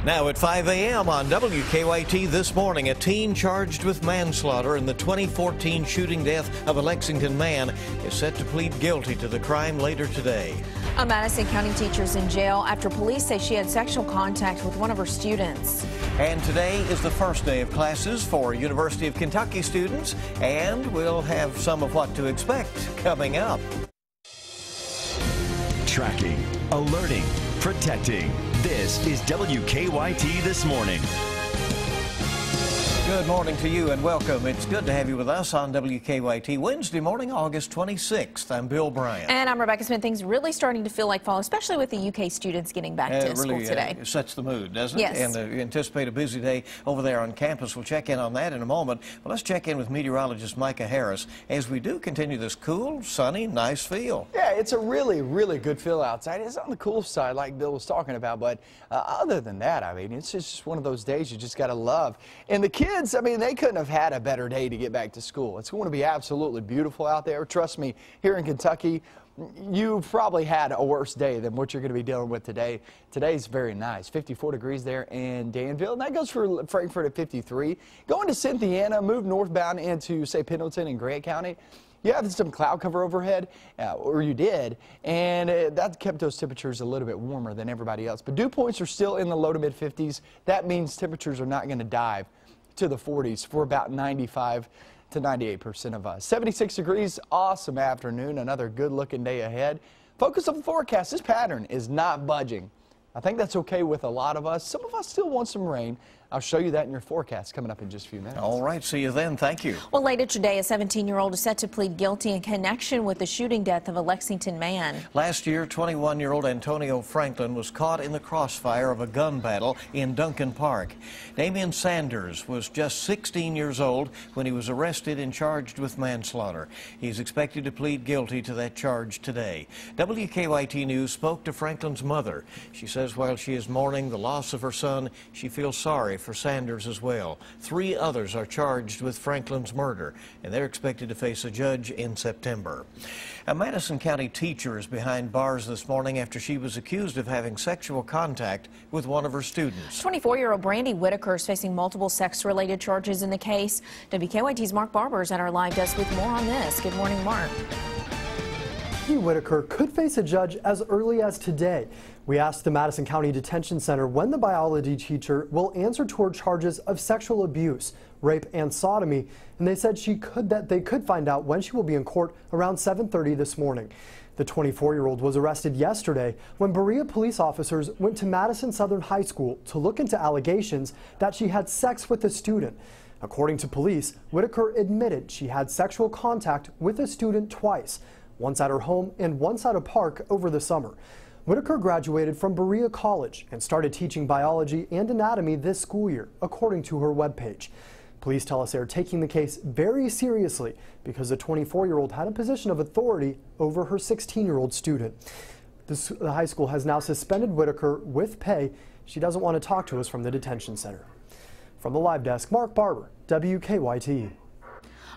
Now at 5 a.m. on WKYT this morning, a teen charged with manslaughter in the 2014 shooting death of a Lexington man is set to plead guilty to the crime later today. A Madison County teacher is in jail after police say she had sexual contact with one of her students. And today is the first day of classes for University of Kentucky students, and we'll have some of what to expect coming up. Tracking, alerting, protecting. This is WKYT This Morning. Good morning to you and welcome. It's good to have you with us on WKYT Wednesday morning, August 26th. I'm Bill Bryant. And I'm Rebecca Smith. Things really starting to feel like fall, especially with the UK students getting back to school today. It sets the mood, doesn't it? Yes. And anticipate a busy day over there on campus. We'll check in on that in a moment. But let's check in with meteorologist Micah Harris as we do continue this cool, sunny, nice feel. Yeah, it's a really good feel outside. It's on the cool side like Bill was talking about, but other than that, I mean, it's just one of those days you just got to love. And the kids, I mean, they couldn't have had a better day to get back to school. It's going to be absolutely beautiful out there. Trust me, here in Kentucky, you've probably had a worse day than what you're going to be dealing with today. Today's very nice. 54 degrees there in Danville, and that goes for Frankfort at 53. Going to Cynthiana, move northbound into, say, Pendleton and Grant County. You have some cloud cover overhead, or you did, and that kept those temperatures a little bit warmer than everybody else. But dew points are still in the low to mid 50s. That means temperatures are not going to dive to the 40s for about 95 to 98% of us. 76 degrees, awesome afternoon, another good looking day ahead. Focus on the forecast. This pattern is not budging. I think that's okay with a lot of us. Some of us still want some rain. I'll show you that in your forecast coming up in just a few minutes. All right, see you then. Thank you. Well, later today, a 17-year-old is set to plead guilty in connection with the shooting death of a Lexington man. Last year, 21-year-old Antonio Franklin was caught in the crossfire of a gun battle in Duncan Park. Damian Sanders was just 16 years old when he was arrested and charged with manslaughter. He's expected to plead guilty to that charge today. WKYT News spoke to Franklin's mother. She says while she is mourning the loss of her son, she feels sorry for Sanders as well. 3 others are charged with Franklin's murder, and they're expected to face a judge in September. A Madison County teacher is behind bars this morning after she was accused of having sexual contact with one of her students. 24-year-old Brandy Whitaker is facing multiple sex-related charges in the case. WKYT's Mark Barber is at our live desk with more on this. Good morning, Mark. Whitaker could face a judge as early as today. We asked the Madison County Detention Center when the biology teacher will answer to her charges of sexual abuse, rape, and sodomy, and they said they could find out when she will be in court around 7:30 this morning. The 24-year-old was arrested yesterday when Berea police officers went to Madison Southern High School to look into allegations that she had sex with a student. According to police, Whitaker admitted she had sexual contact with a student twice, once at her home and once at a park over the summer. Whitaker graduated from Berea College and started teaching biology and anatomy this school year, according to her webpage. Police tell us they are taking the case very seriously because the 24-year-old had a position of authority over her 16-year-old student. The high school has now suspended Whitaker with pay. She doesn't want to talk to us from the detention center. From the live desk, Mark Barber, WKYT.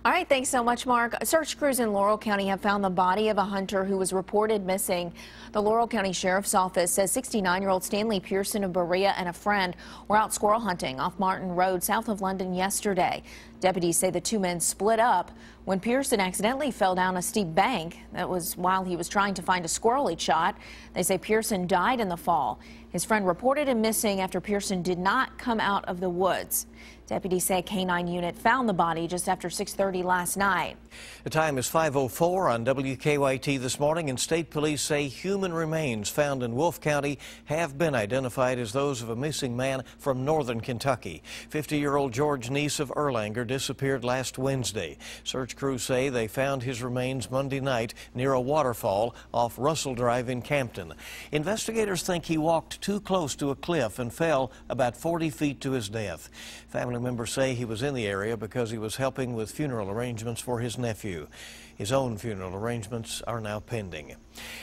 All right, thanks so much, Mark. Search crews in Laurel County have found the body of a hunter who was reported missing. The Laurel County Sheriff's Office says 69-year-old Stanley Pearson of Berea and a friend were out squirrel hunting off Martin Road south of London yesterday. Deputies say the 2 men split up when Pearson accidentally fell down a steep bank. That was while he was trying to find a squirrel he'd shot. They say Pearson died in the fall. His friend reported him missing after Pearson did not come out of the woods. Deputies say a K-9 unit found the body just after 6:30 last night. The time is 5:04 on WKYT this morning, and state police say human remains found in Wolfe County have been identified as those of a missing man from northern Kentucky. 50-year-old George Neese of Erlanger disappeared last Wednesday. Search crews say they found his remains Monday night near a waterfall off Russell Drive in Campton. Investigators think he walked too close to a cliff and fell about 40 feet to his death. Family members say he was in the area because he was helping with funeral arrangements for his nephew. His own funeral arrangements are now pending.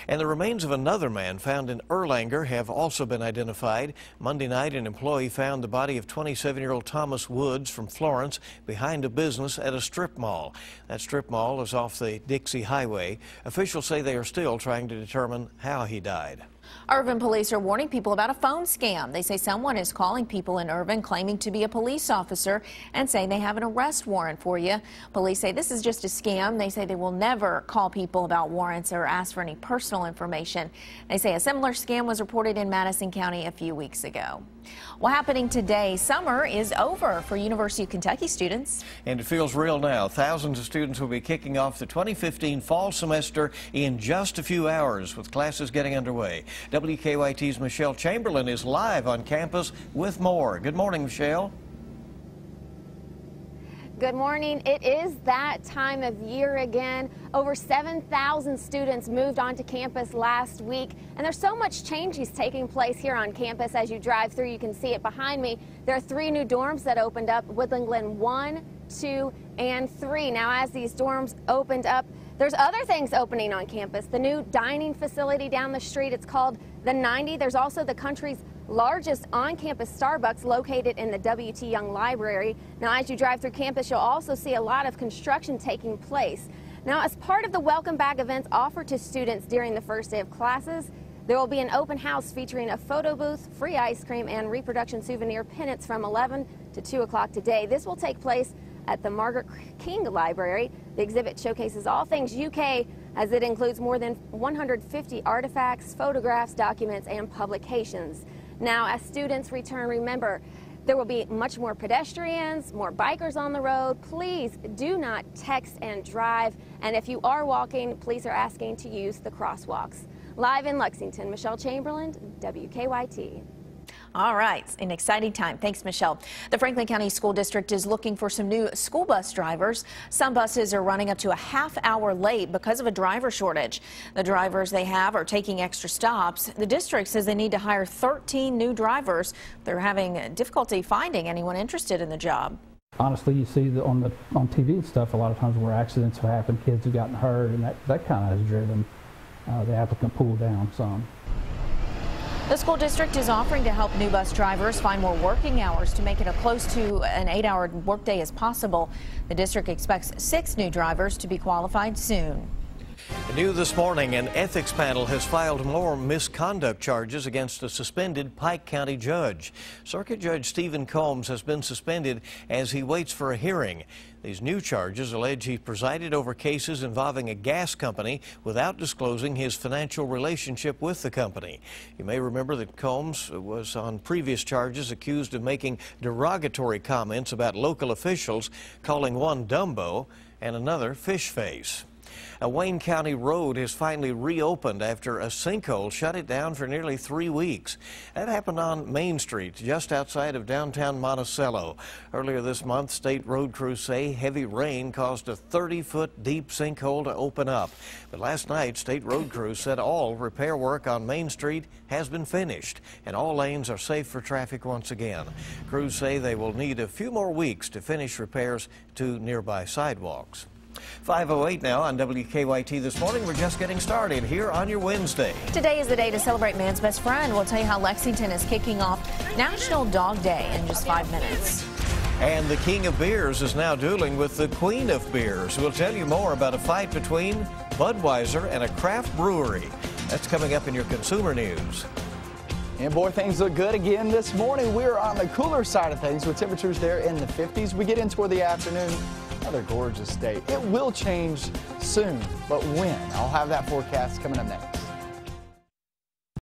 And the remains of another man found in Erlanger have also been identified. Monday night, an employee found the body of 27-year-old Thomas Woods from Florence behind a business at a strip mall. That strip mall is off the Dixie Highway. Officials say they are still trying to determine how he died. Irvin police are warning people about a phone scam. They say someone is calling people in Irvin claiming to be a police officer and saying they have an arrest warrant for you. Police say this is just a scam. They say they will never call people about warrants or ask for any personal information. They say a similar scam was reported in Madison County a few weeks ago. Well, happening today, summer is over for University of Kentucky students. And it feels real now. Thousands of students will be kicking off the 2015 fall semester in just a few hours, with classes getting underway. WKYT's Michelle Chamberlain is live on campus with more. Good morning, Michelle. Good morning. It is that time of year again. Over 7,000 students moved onto campus last week, and there's so much changes taking place here on campus. As you drive through, you can see it behind me. There are 3 new dorms that opened up: Woodland Glen 1, 2, and 3. Now, as these dorms opened up, there's other things opening on campus. The new dining facility down the street, it's called the 90. There's also the country's largest on-campus Starbucks located in the W.T. Young Library. Now, as you drive through campus, you'll also see a lot of construction taking place. Now, as part of the welcome bag events offered to students during the first day of classes, there will be an open house featuring a photo booth, free ice cream, and reproduction souvenir pennants from 11 to 2 o'clock today. This will take place at the Margaret King Library. The exhibit showcases all things UK, as it includes more than 150 artifacts, photographs, documents, and publications. Now, as students return, remember, there will be much more pedestrians, more bikers on the road. Please do not text and drive. And if you are walking, police are asking to use the crosswalks. Live in Lexington, Michelle Chamberlain, WKYT. All right, an exciting time. Thanks, Michelle. The Franklin County School District is looking for some new school bus drivers. Some buses are running up to a half-hour late because of a driver shortage. The drivers they have are taking extra stops. The district says they need to hire 13 new drivers. They're having difficulty finding anyone interested in the job. Honestly, you see on TV and stuff a lot of times where accidents have happened, kids have gotten hurt, and that kind of has driven the applicant pool down some. The school district is offering to help new bus drivers find more working hours to make it as close to an 8-hour workday as possible. The district expects 6 new drivers to be qualified soon. New this morning, an ethics panel has filed more misconduct charges against a suspended Pike County judge. Circuit Judge Stephen Combs has been suspended as he waits for a hearing. These new charges allege he presided over cases involving a gas company without disclosing his financial relationship with the company. You may remember that Combs was on previous charges accused of making derogatory comments about local officials, calling one Dumbo and another fish face. A Wayne County road has finally reopened after a sinkhole shut it down for nearly 3 weeks. That happened on Main Street, just outside of downtown Monticello. Earlier this month, state road crews say heavy rain caused a 30-foot deep sinkhole to open up. But last night, state road crews said all repair work on Main Street has been finished, and all lanes are safe for traffic once again. Crews say they will need a few more weeks to finish repairs to nearby sidewalks. 5:08 now on WKYT This Morning. We're just getting started here on your Wednesday. Today is the day to celebrate man's best friend. We'll tell you how Lexington is kicking off National Dog Day in just 5 minutes. And the king of beers is now dueling with the queen of beers. We'll tell you more about a fight between Budweiser and a craft brewery. That's coming up in your consumer news. And boy, things look good again this morning. We're on the cooler side of things with temperatures there in the 50s. We get in toward the afternoon. Another gorgeous day. It will change soon, but when? I'll have that forecast coming up next.